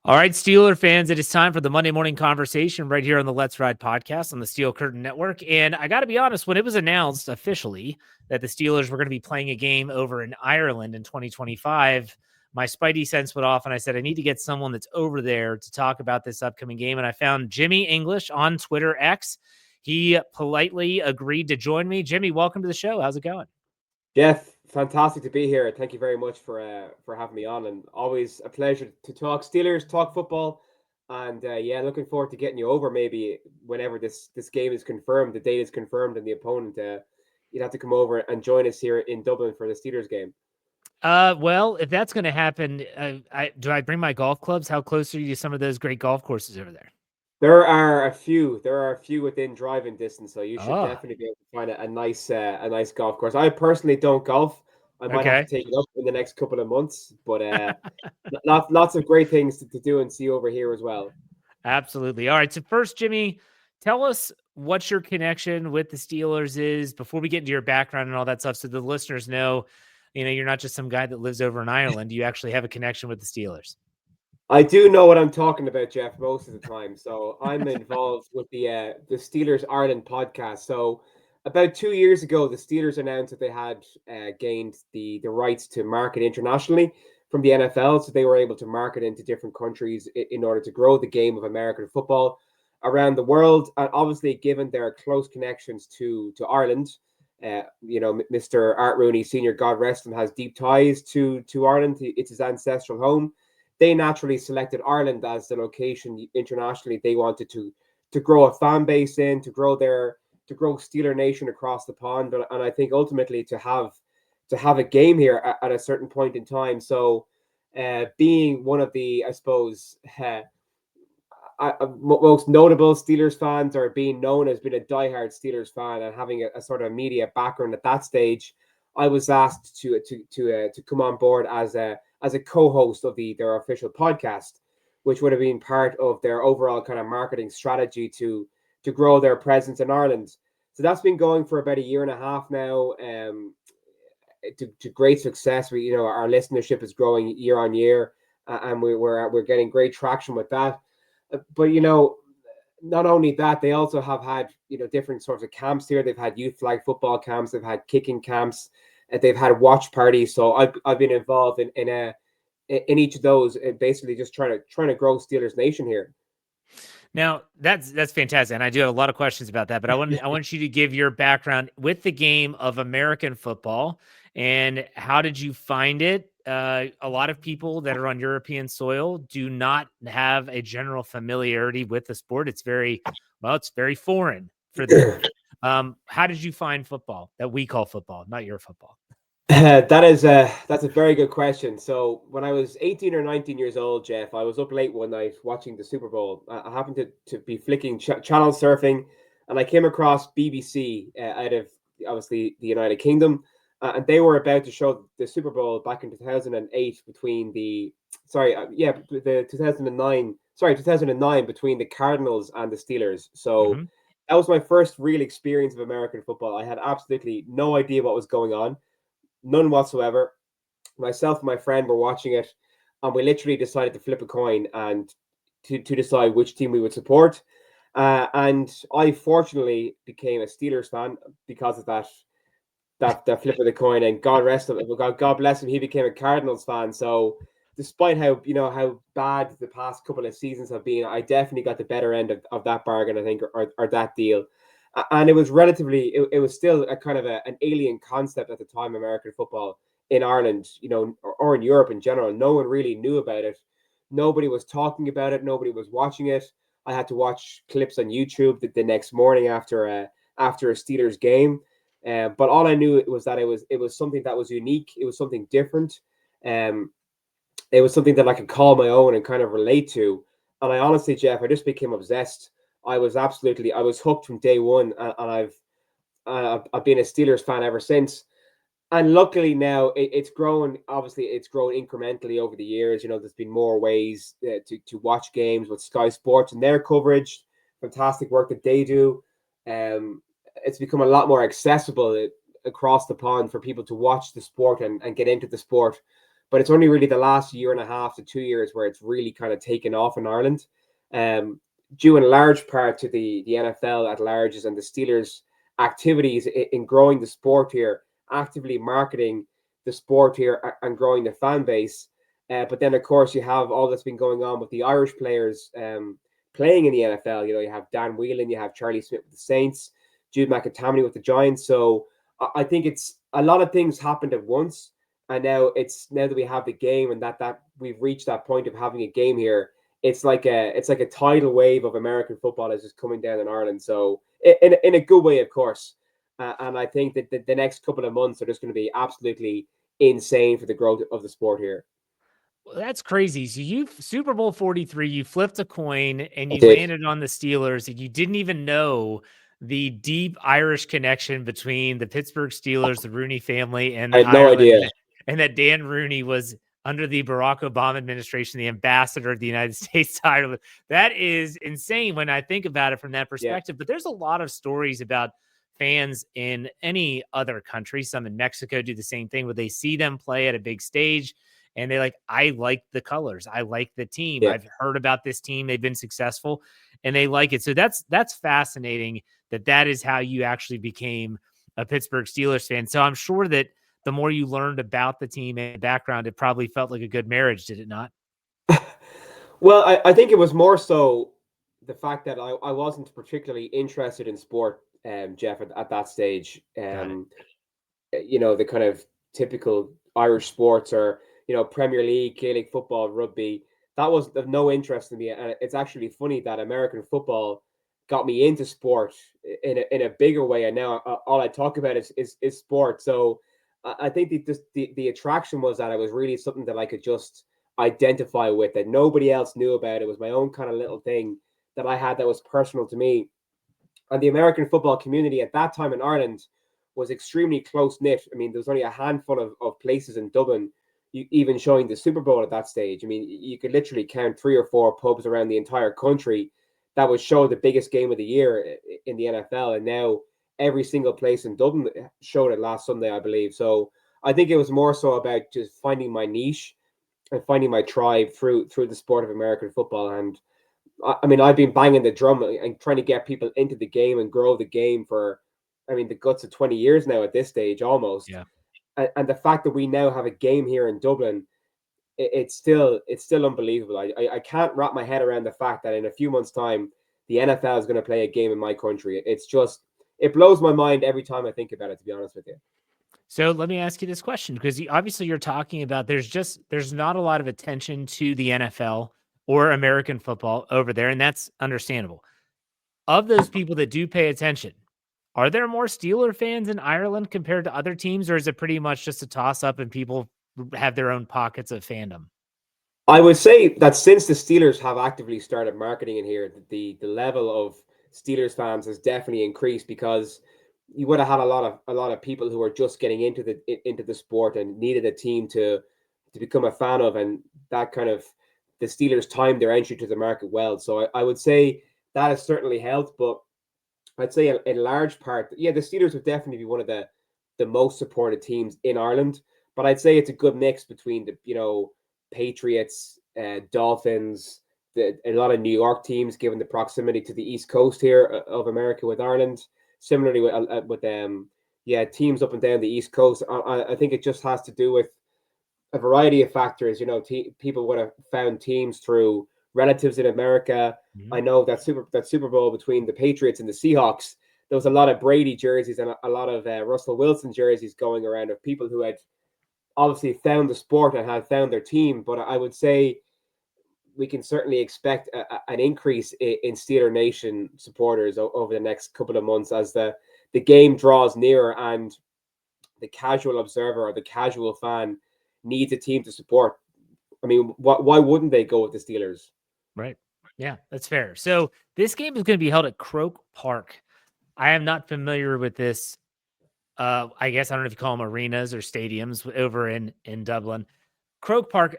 All right, Steeler fans, it is time for the Monday morning conversation right here on the Let's Ride podcast on the Steel Curtain Network. And I got to be honest, when it was announced officially that the Steelers were going to be playing a game over in Ireland in 2025, my spidey sense went off and I said, I need to get someone that's over there to talk about this upcoming game. And I found Jimmy English on Twitter X. He politely agreed to join me. Jimmy, welcome to the show. How's it going? Jeff, fantastic to be here. Thank you very much for having me on, and always a pleasure to talk Steelers, talk football, and yeah, looking forward to getting you over maybe whenever this game is confirmed, the date is confirmed, and the opponent. You'd have to come over and join us here in Dublin for the Steelers game. Well, if that's going to happen, do I bring my golf clubs? How close are you to some of those great golf courses over there? There are a few. There are a few within driving distance, so you should Oh, definitely be able to find a nice golf course. I personally don't golf. I might have to okay. take it up in the next couple of months, but lots of great things to do and see over here as well. Absolutely. All right. So first, Jimmy, tell us what your connection with the Steelers is before we get into your background and all that stuff, so the listeners know, you're not just some guy that lives over in Ireland. You actually have a connection with the Steelers. I do know what I'm talking about, Jeff, most of the time. So I'm involved with the Steelers Ireland podcast. So about 2 years ago, the Steelers announced that they had gained the rights to market internationally from the NFL. So they were able to market into different countries in order to grow the game of American football around the world. And obviously, given their close connections to Ireland, Mr. Art Rooney Senior, God rest him, has deep ties to Ireland. It's his ancestral home. They naturally selected Ireland as the location internationally they wanted to grow a fan base in, to grow Steeler Nation across the pond, and I think ultimately to have a game here at a certain point in time. So, being one of the, I suppose, most notable Steelers fans, or being known as being a diehard Steelers fan and having a sort of media background at that stage, I was asked to come on board as a co-host of their official podcast, which would have been part of their overall kind of marketing strategy to grow their presence in Ireland. So that's been going for about a year and a half now. To great success. Our listenership is growing year on year, and we're getting great traction with that. But not only that, they also have had different sorts of camps here. They've had youth flag football camps, they've had kicking camps, they've had watch parties. So I've been involved in each of those, basically just trying to grow Steelers Nation here. Now, that's fantastic, and I do have a lot of questions about that. But I want you to give your background with the game of American football, and how did you find it? A lot of people that are on European soil do not have a general familiarity with the sport. It's very foreign for them. How did you find football that we call football, not your football? That's a very good question. So when I was 18 or 19 years old, Jeff, I was up late one night watching the Super Bowl. I happened to be flicking channel surfing, and I came across BBC out of obviously the United Kingdom, and they were about to show the Super Bowl back in 2008 between the 2009 between the Cardinals and the Steelers. So Hmm. that was my first real experience of American football. I had absolutely no idea what was going on, none whatsoever. Myself and my friend were watching it, and we literally decided to flip a coin and to decide which team we would support. And I fortunately became a Steelers fan because of that flip of the coin. And God rest him, God bless him, he became a Cardinals fan. So despite how bad the past couple of seasons have been, I definitely got the better end of that bargain, I think, or that deal. And it was it was still a kind of an alien concept at the time, American football in Ireland, or in Europe in general. No one really knew about it. Nobody was talking about it. Nobody was watching it. I had to watch clips on YouTube the next morning after a Steelers game. But all I knew was that it was something that was unique. It was something different. Um, it was something that I could call my own and kind of relate to. And I honestly, Jeff, I just became obsessed. I was hooked from day one, and I've been a Steelers fan ever since. And luckily now it's grown. Obviously, it's grown incrementally over the years. There's been more ways to watch games with Sky Sports and their coverage. Fantastic work that they do. It's become a lot more accessible across the pond for people to watch the sport and get into the sport. but it's only really the last year and a half to 2 years where it's really kind of taken off in Ireland, due in large part to the NFL at large and the Steelers' activities in growing the sport here, actively marketing the sport here and growing the fan base. But then, of course, you have all that's been going on with the Irish players playing in the NFL. You have Dan Whelan, you have Charlie Smith with the Saints, Jude McAtamney with the Giants. So I think it's a lot of things happened at once. And now that we have the game and that we've reached that point of having a game here, it's like a tidal wave of American football is just coming down in Ireland. So in a good way, of course. And I think that the next couple of months are just going to be absolutely insane for the growth of the sport here. Well, that's crazy. So you Super Bowl 43, you flipped a coin and I you did. landed on the Steelers, and you didn't even know the deep Irish connection between the Pittsburgh Steelers, the Rooney family, and I had no Ireland, idea. and that Dan Rooney was under the Barack Obama administration, the ambassador of the United States to Ireland. That is insane when I think about it from that Yeah. perspective. But there's a lot of stories about fans in any other country. Some in Mexico do the same thing where they see them play at a big stage and they I like the colors. I like the team. Yeah. I've heard about this team. They've been successful and they like it. So that's fascinating that is how you actually became a Pittsburgh Steelers fan. So I'm sure that the more you learned about the team and background, it probably felt like a good marriage, did it not? Well, I think it was more so the fact that I wasn't particularly interested in sport, Jeff, at that stage. The kind of typical Irish sports or, Premier League, Gaelic football, rugby, that was of no interest in me. And it's actually funny that American football got me into sport in a bigger way. And now all I talk about is sport. So I think the attraction was that it was really something that I could just identify with, that nobody else knew about. It was my own kind of little thing that I had that was personal to me. And the American football community at that time in Ireland was extremely close knit. I mean, there was only a handful of places in Dublin, even showing the Super Bowl at that stage. I mean, you could literally count 3 or 4 pubs around the entire country that would show the biggest game of the year in the NFL. And now every single place in Dublin showed it last Sunday, I believe. So I think it was more so about just finding my niche and finding my tribe through the sport of American football. And I mean, I've been banging the drum and trying to get people into the game and grow the game for, the guts of 20 years now at this stage, almost. Yeah. And the fact that we now have a game here in Dublin, it's still unbelievable. I can't wrap my head around the fact that in a few months' time, the NFL is going to play a game in my country. It blows my mind every time I think about it, to be honest with you. So let me ask you this question, because obviously you're talking about there's not a lot of attention to the NFL or American football over there, and that's understandable. Of those people that do pay attention, are there more Steeler fans in Ireland compared to other teams, or is it pretty much just a toss up and people have their own pockets of fandom? I would say that since the Steelers have actively started marketing in here, the level of Steelers fans has definitely increased, because you would have had a lot of people who are just getting into the sport and needed a team to become a fan of, and that kind of the Steelers timed their entry to the market well. So I would say that has certainly helped, but I'd say in large part, yeah, the Steelers would definitely be one of the most supported teams in Ireland. But I'd say it's a good mix between the Patriots, Dolphins, a lot of New York teams, given the proximity to the East Coast here of America with Ireland. Similarly with teams up and down the East Coast. I think it just has to do with a variety of factors. People would have found teams through relatives in America. Mm-hmm. I know that Super Bowl between the Patriots and the Seahawks, there was a lot of Brady jerseys and a lot of Russell Wilson jerseys going around of people who had obviously found the sport and had found their team. But I would say we can certainly expect an increase in Steeler Nation supporters over the next couple of months as the game draws nearer and the casual observer or the casual fan needs a team to support. I mean, why wouldn't they go with the Steelers? Right. Yeah, that's fair. So this game is going to be held at Croke Park. I am not familiar with this. I guess I don't know if you call them arenas or stadiums over in Dublin. Croke Park,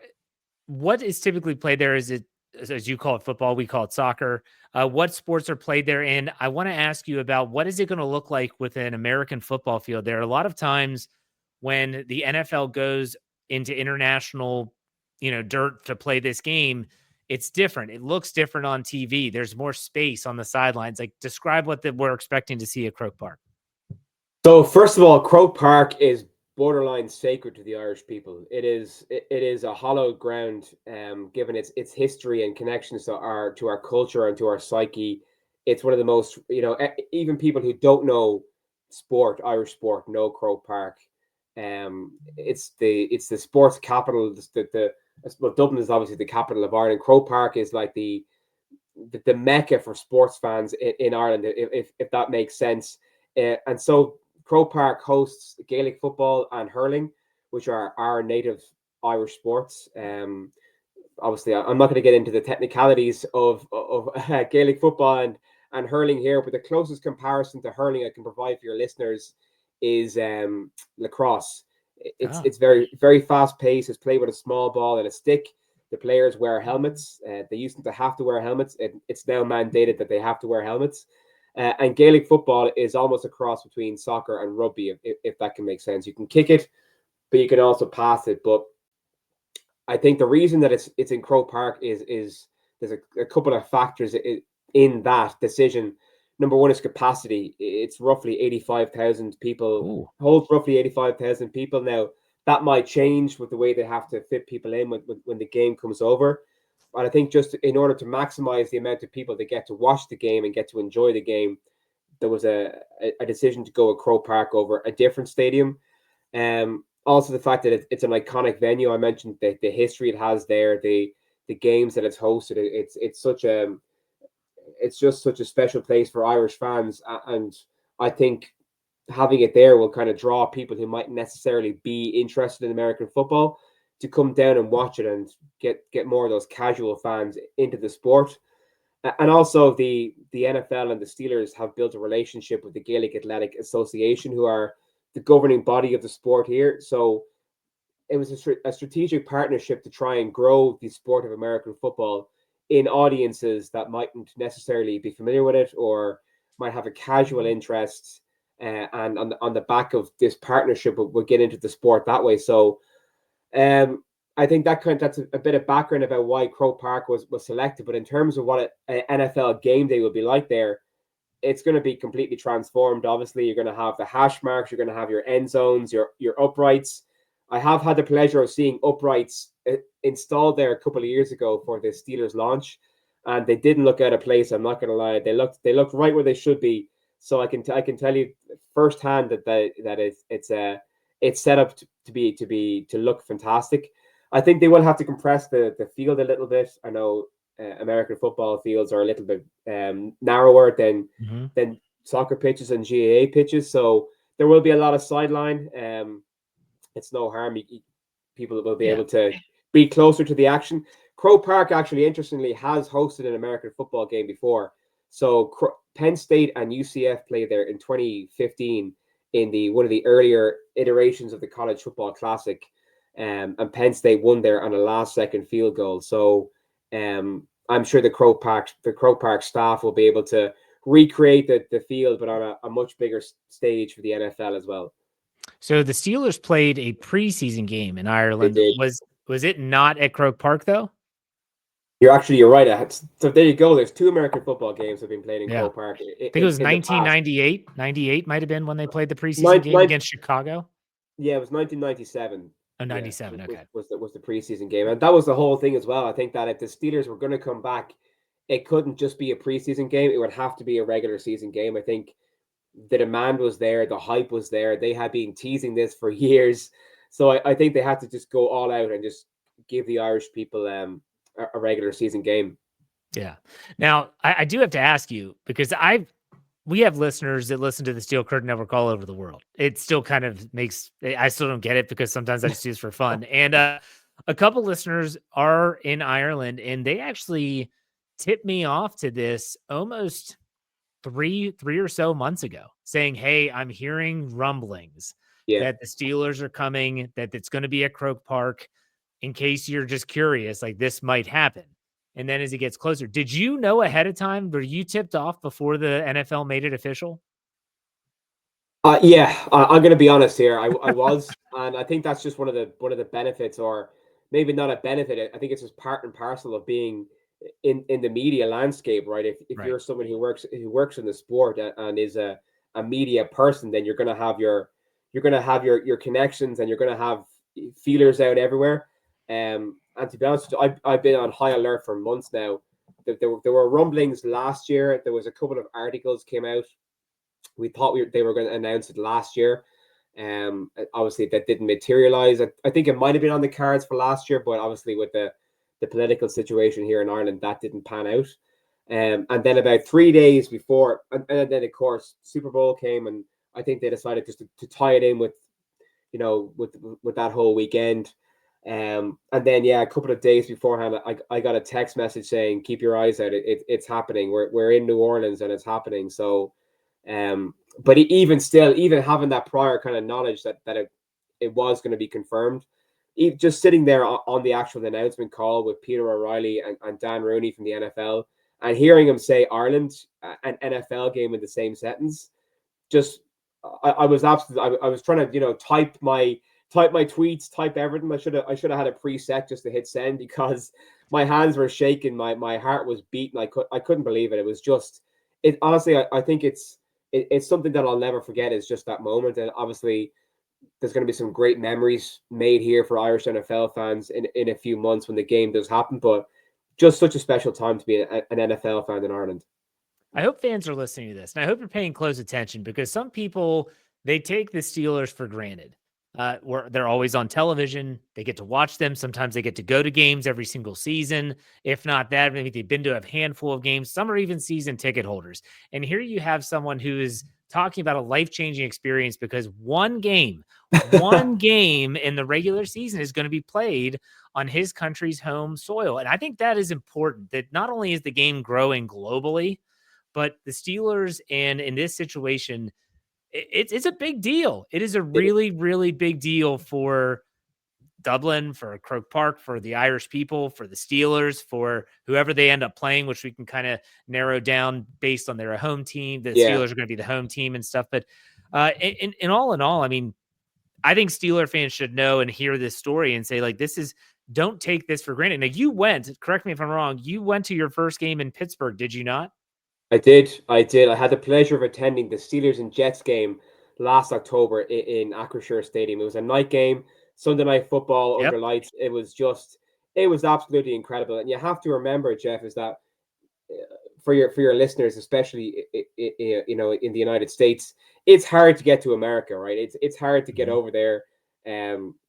what is typically played there? Is it, as you call it, football? We call it soccer. What sports are played there? And I want to ask you about what is it going to look like with an American football field there? A lot of times when the NFL goes into international, dirt to play this game, it's different. It looks different on TV. There's more space on the sidelines. Like, describe what we're expecting to see at Croke Park. So first of all, Croke Park is borderline sacred to the Irish people. It is a hallowed ground, given its history and connections to our culture and to our psyche. It's one of the most, even people who don't know Irish sport, know Croke Park. It's the sports capital. Well, Dublin is obviously the capital of Ireland. Croke Park is like the mecca for sports fans in Ireland, if that makes sense. And so Croke Park hosts Gaelic football and hurling, which are our native Irish sports. Obviously, I'm not going to get into the technicalities of Gaelic football and hurling here, but the closest comparison to hurling I can provide for your listeners is lacrosse. It's very, very fast paced. It's played with a small ball and a stick. The players wear helmets. They used to have to wear helmets. It's now mandated that they have to wear helmets. And Gaelic football is almost a cross between soccer and rugby, if that can make sense. You can kick it, but you can also pass it. But I think the reason that it's in Croke Park is there's a couple of factors in that decision. Number one is capacity. It's roughly 85,000 people. Holds roughly 85,000 people now. That might change with the way they have to fit people in when the game comes over. And I think just in order to maximize the amount of people that get to watch the game and get to enjoy the game, there was a decision to go at Croke Park over a different stadium. Also, the fact that it's an iconic venue. I mentioned the history it has there, the games that it's hosted. It's just such a special place for Irish fans, and I think having it there will kind of draw people who might necessarily be interested in American football to come down and watch it and get more of those casual fans into the sport. And also the NFL and the Steelers have built a relationship with the Gaelic Athletic Association, who are the governing body of the sport here. So it was a strategic partnership to try and grow the sport of American football in audiences that mightn't necessarily be familiar with it or might have a casual interest. And on the back of this partnership, we'll get into the sport that way. So I think that's a bit of background about why Croke Park was selected. But in terms of what an NFL game day will be like there, it's going to be completely transformed. Obviously, you're going to have the hash marks, you're going to have your end zones, your uprights. I have had the pleasure of seeing uprights installed there a couple of years ago for the Steelers launch, and they didn't look out of place. I'm not going to lie; they looked right where they should be. So I can tell you firsthand that it's set up to look fantastic. I think they will have to compress the field a little bit. I know American football fields are a little bit narrower than soccer pitches and GAA pitches, so there will be a lot of sideline. It's no harm. People will be able to be closer to the action. Croke Park actually, interestingly, has hosted an American football game before. So Penn State and UCF played there in 2015 in one of the earlier iterations of the College Football Classic. And Penn State won there on a last-second field goal. So I'm sure the Croke Park staff will be able to recreate the field, but on a much bigger stage for the NFL as well. So the Steelers played a preseason game in Ireland. Was it not at Croke Park though? You're right. So there you go. There's two American football games that have been played in Croke Park. I think it was 1998. 98 might have been when they played the preseason game against Chicago. Yeah, it was 1997. Oh, 97. Okay. Was the preseason game. And that was the whole thing as well. I think that if the Steelers were going to come back, it couldn't just be a preseason game. It would have to be a regular season game. I think the demand was there. The hype was there. They had been teasing this for years. So I think they had to just go all out and just give the Irish people a regular season game. Yeah. Now, I do have to ask you, because we have listeners that listen to the Steel Curtain Network all over the world. It still kind of I still don't get it because sometimes I just do this for fun. And a couple listeners are in Ireland, and they actually tipped me off to this almost three or so months ago, saying, hey, I'm hearing rumblings that the Steelers are coming, that it's going to be at Croke Park. In case you're just curious, like this might happen. And then as it gets closer, did you know ahead of time? Were you tipped off before the NFL made it official? Yeah, I'm going to be honest here. I was, and I think that's just one of the benefits, or maybe not a benefit. I think it's just part and parcel of being in the media landscape, right? If Right. you're someone who works in the sport and is a media person, then you're going to have your connections, and you're going to have feelers out everywhere. And to be honest, with you, I've been on high alert for months now. There were rumblings last year. There was a couple of articles came out. We thought they were going to announce it last year. Obviously that didn't materialize. I think it might have been on the cards for last year, but obviously with the political situation here in Ireland, that didn't pan out. And then about 3 days before, and then of course Super Bowl came, and I think they decided just to tie it in with with that whole weekend. And then yeah, a couple of days beforehand, I got a text message saying, "Keep your eyes out. It's happening. We're in New Orleans and it's happening." So, but even still, even having that prior kind of knowledge that it was going to be confirmed, just sitting there on the actual announcement call with Peter O'Reilly and Dan Rooney from the NFL, and hearing him say Ireland, an NFL game in the same sentence, just I was absolutely I was trying to type my tweets, type everything. I should have had a preset just to hit send, because my hands were shaking, my heart was beating. I couldn't believe it. It was just it honestly. I think it's something that I'll never forget. Is just that moment, and obviously there's going to be some great memories made here for Irish NFL fans in a few months when the game does happen. But just such a special time to be an NFL fan in Ireland. I hope fans are listening to this, and I hope you're paying close attention, because some people, they take the Steelers for granted. Where they're always on television, they get to watch them. Sometimes they get to go to games every single season. If not that, maybe they've been to a handful of games. Some are even season ticket holders. And here you have someone who is talking about a life changing experience, because one game in the regular season is going to be played on his country's home soil. And I think that is important, that not only is the game growing globally, but the Steelers, and in this situation, it's a big deal. It is a really, really big deal for Dublin, for Croke Park, for the Irish people, for the Steelers, for whoever they end up playing, which we can kind of narrow down based on their home team. The Yeah. Steelers are going to be the home team and stuff. But in all, I mean, I think Steeler fans should know and hear this story and say, like, don't take this for granted. Now, correct me if I'm wrong, you went to your first game in Pittsburgh, did you not? I did. I did. I had the pleasure of attending the Steelers and Jets game last October in Acrisure Stadium. It was a night game, Sunday night football under Yep. lights. It was absolutely incredible. And you have to remember, Jeff, is that for your listeners, especially in the United States, it's hard to get to America, right? It's hard to get Mhm. over there.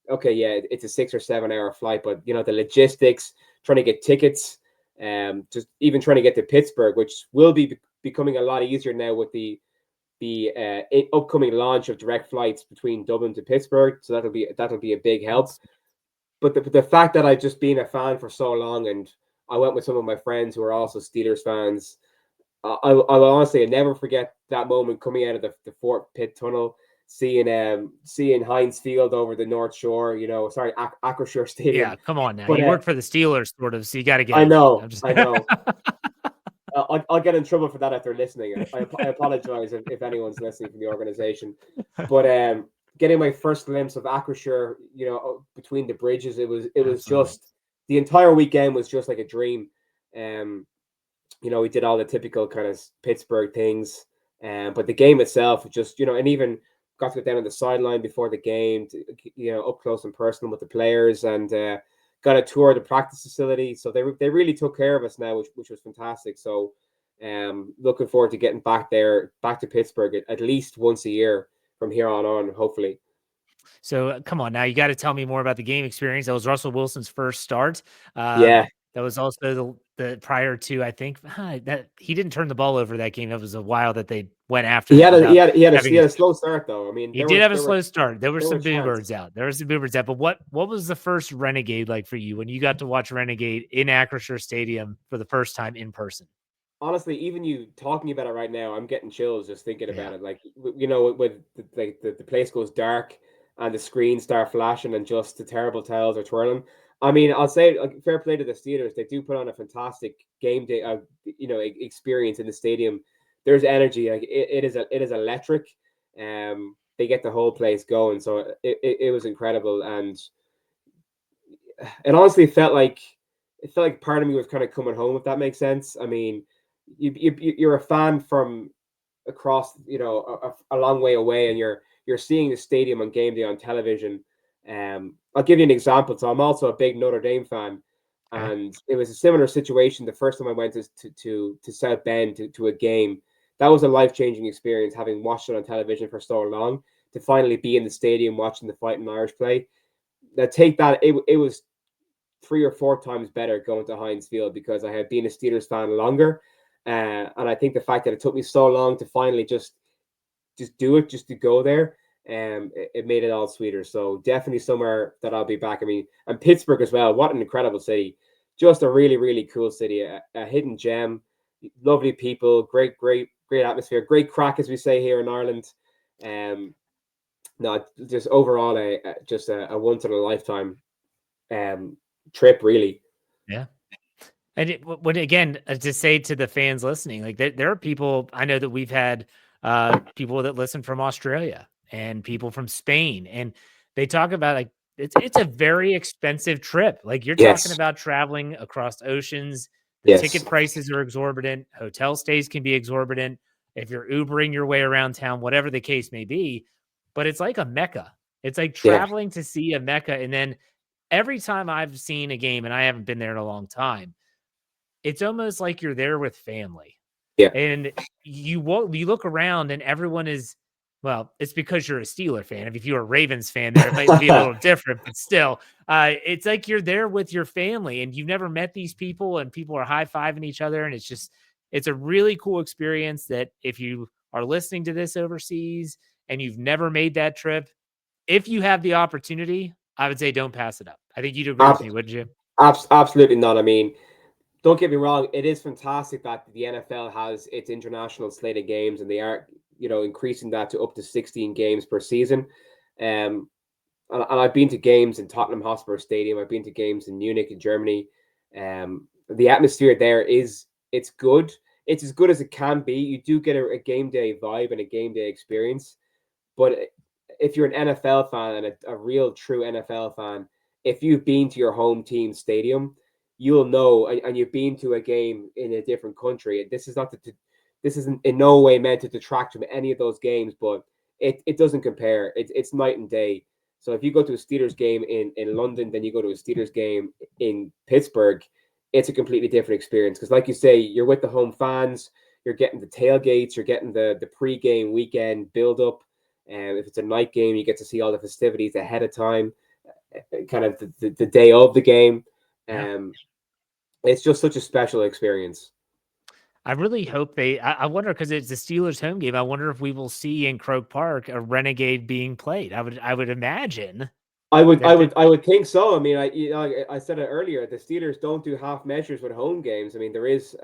Okay, yeah, it's a 6 or 7 hour flight, but the logistics, trying to get tickets, just even trying to get to Pittsburgh, which will be becoming a lot easier now with the upcoming launch of direct flights between Dublin to Pittsburgh. So that'll be a big help. Nice. But the fact that I've just been a fan for so long, and I went with some of my friends who are also Steelers fans, I'll honestly never forget that moment coming out of the Fort Pitt Tunnel, seeing Heinz Field over the North Shore. Sorry, Acrisure Stadium. Yeah, come on now. But You work for the Steelers, sort of, so you got to get I it right. I'm know, just I know. I'll get in trouble for that if they're listening. I apologize if anyone's listening from the organization. But getting my first glimpse of Acrisure, between the bridges, it was Absolutely. just the entire weekend was just like a dream. Um, we did all the typical kind of Pittsburgh things, but the game itself, just and even got to go down on the sideline before the game, up close and personal with the players, and got a tour of the practice facility. So they really took care of us now, which was fantastic. So, looking forward to getting back there, back to Pittsburgh at least once a year from here on, hopefully. So come on now, you got to tell me more about the game experience. That was Russell Wilson's first start. Yeah, That was also the prior to, I think, that he didn't turn the ball over that game. That was a while that they went after he them had a he without had he had a, he having. had a slow start though. I mean, He there did were have a there were slow start. There were there were some boo birds chances. out. There were some boo birds out. But what was the first Renegade like for you when you got to watch Renegade in Acrisure Stadium for the first time in person? Honestly, even you talking about it right now, I'm getting chills just thinking about Yeah. it. Like when the place goes dark and the screens start flashing and just the terrible towels are twirling. I mean, I'll say, like, fair play to the Steelers. They do put on a fantastic game day, experience in the stadium. There's energy. Like it is electric. They get the whole place going. So it was incredible, and it honestly felt like part of me was kind of coming home, if that makes sense. I mean, you're a fan from across, a long way away, and you're seeing the stadium on game day on television. I'll give you an example. So I'm also a big Notre Dame fan, Okay. and it was a similar situation the first time I went to South Bend to a game. That was a life-changing experience, having watched it on television for so long, to finally be in the stadium watching the Fighting Irish play. Now take that, it was 3 or 4 times better going to Heinz Field because I had been a Steelers fan longer. And I think the fact that it took me so long to finally just do it, just to go there, it made it all sweeter. So definitely somewhere that I'll be back. I mean, and Pittsburgh as well. What an incredible city! Just a really, really cool city, a hidden gem. Lovely people, great atmosphere, great crack, as we say here in Ireland. Um, no, just overall just a once in a lifetime um trip, really. Yeah. And when again, to say to the fans listening, like there are people I know that we've had people that listen from Australia and people from Spain, and they talk about like it's a very expensive trip. Like you're talking Yes, about traveling across oceans. The yes, ticket prices are exorbitant. Hotel stays can be exorbitant. If you're Ubering your way around town, whatever the case may be, but it's like a mecca. It's like yeah, traveling to see a mecca, and then every time I've seen a game, and I haven't been there in a long time, it's almost like you're there with family, yeah. and you look around and everyone is well, it's because you're a Steeler fan. If you're a Ravens fan there, it might be a little different, but still, it's like you're there with your family and you've never met these people and people are high-fiving each other, and it's a really cool experience that if you are listening to this overseas and you've never made that trip, if you have the opportunity, I would say don't pass it up. I think you'd agree with Ab- me, wouldn't you? Absolutely not. I mean, don't get me wrong. It is fantastic that the NFL has its international slate of games, and they are, increasing that to up to 16 games per season. Um, and I've been to games in Tottenham Hotspur Stadium. I've been to games in Munich in Germany. The atmosphere there it's good. It's as good as it can be. You do get a game day vibe and a game day experience. But if you're an NFL fan and a real true NFL fan, if you've been to your home team stadium, you'll know, and you've been to a game in a different country. This is not this isn't in no way meant to detract from any of those games, but it doesn't compare. It's night and day. So if you go to a Steelers game in London, then you go to a Steelers game in Pittsburgh, it's a completely different experience. Because like you say, you're with the home fans, you're getting the tailgates, you're getting the pre-game weekend build up. And if it's a night game, you get to see all the festivities ahead of time, kind of the day of the game. Yeah. Um, it's just such a special experience. I really hope I wonder because it's the Steelers home game. I wonder if we will see in Croke Park a Renegade being played. I would imagine I would, I that would, I would think so. I mean, I said it earlier. The Steelers don't do half measures with home games. I mean, there is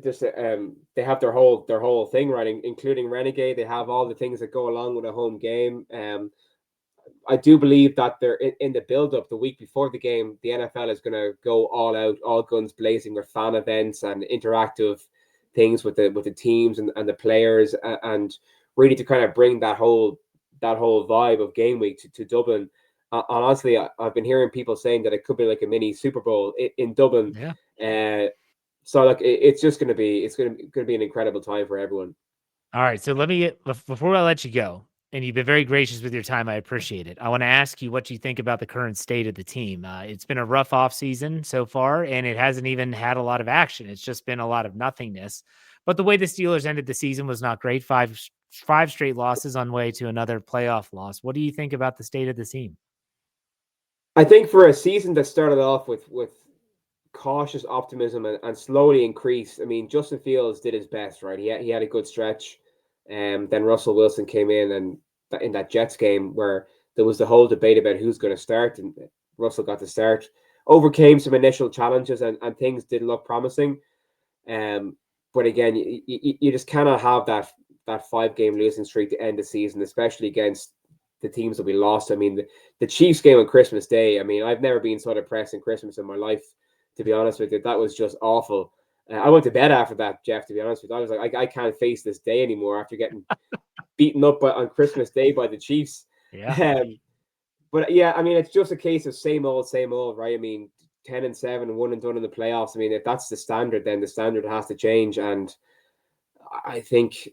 just they have their whole thing right, including Renegade. They have all the things that go along with a home game. I do believe that they're in the build up the week before the game. The NFL is going to go all out, all guns blazing with fan events and interactive things with the teams and the players, and really to kind of bring that whole vibe of game week to Dublin. And honestly, I've been hearing people saying that it could be like a mini Super Bowl in Dublin. yeah. Uh, so like it's just going to be going to be an incredible time for everyone. All right, so let me before I let you go, and you've been very gracious with your time. I appreciate it. I want to ask you what you think about the current state of the team. It's been a rough off season so far, and it hasn't even had a lot of action. It's just been a lot of nothingness. But the way the Steelers ended the season was not great. Five straight losses on way to another playoff loss. What do you think about the state of the team? I think for a season that started off with cautious optimism and slowly increased. I mean, Justin Fields did his best, right? He had a good stretch. Then Russell Wilson came in, and in that Jets game where there was the whole debate about who's going to start, and Russell got to start, overcame some initial challenges, and things did look promising. Um, but again, you just cannot have that 5 game losing streak to end the season, especially against the teams that we lost. I mean, the Chiefs game on Christmas Day. I mean, I've never been so depressed in Christmas in my life. To be honest with you, that was just awful. I went to bed after that, Jeff. To be honest with you, I was like, I can't face this day anymore after getting beaten up on Christmas Day by the Chiefs. Yeah. But yeah, I mean, it's just a case of same old, right? I mean, 10-7 and one and done in the playoffs. I mean, if that's the standard, then the standard has to change. And I think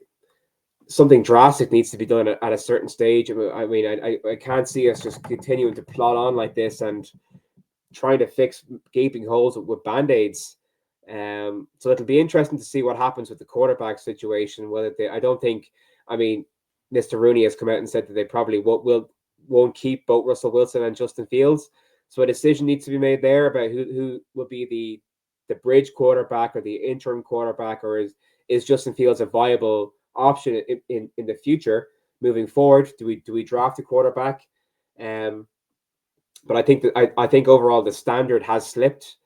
something drastic needs to be done at a certain stage. I mean, I can't see us just continuing to plod on like this and trying to fix gaping holes with band-aids. So it'll be interesting to see what happens with the quarterback situation. Whether they, I don't think, I mean, Mr. Rooney has come out and said that they probably won't keep both Russell Wilson and Justin Fields. So a decision needs to be made there about who will be the bridge quarterback or the interim quarterback, or is Justin Fields a viable option in the future moving forward? Do we draft a quarterback? But I think that I think overall the standard has slipped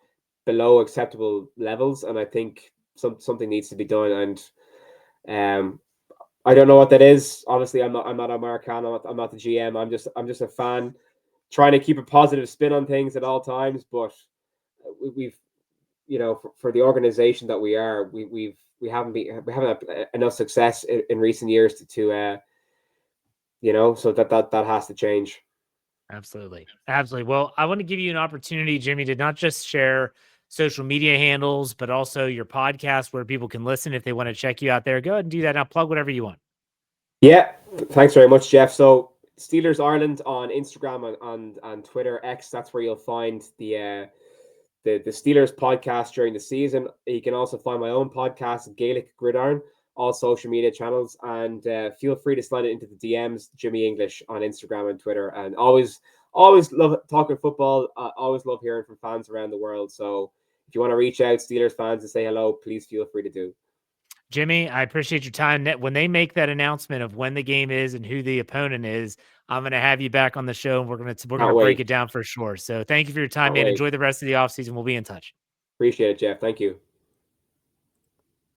below acceptable levels, and I think something needs to be done. And I don't know what that is. Obviously, I'm not American. I'm not the GM. I'm just a fan trying to keep a positive spin on things at all times. But we've for the organization that we are, we haven't had enough success in recent years to so that has to change. Absolutely. Absolutely. Well, I want to give you an opportunity, Jimmy, to not just share social media handles, but also your podcast where people can listen if they want to check you out there. Go ahead and do that. Now plug whatever you want. Yeah, thanks very much, Jeff. So Steelers Ireland on Instagram and Twitter X. That's where you'll find the Steelers podcast during the season. You can also find my own podcast, Gaelic Gridiron, all social media channels, and feel free to slide it into the DMs, Jimmy English on Instagram and Twitter. And always love talking football. Always love hearing from fans around the world. So if you want to reach out, Steelers fans, and say hello, please feel free to do. Jimmy, I appreciate your time. When they make that announcement of when the game is and who the opponent is, I'm going to have you back on the show, and we're going to break it down for sure. So thank you for your time, Can't man. wait. Enjoy the rest of the offseason. We'll be in touch. Appreciate it, Jeff. Thank you.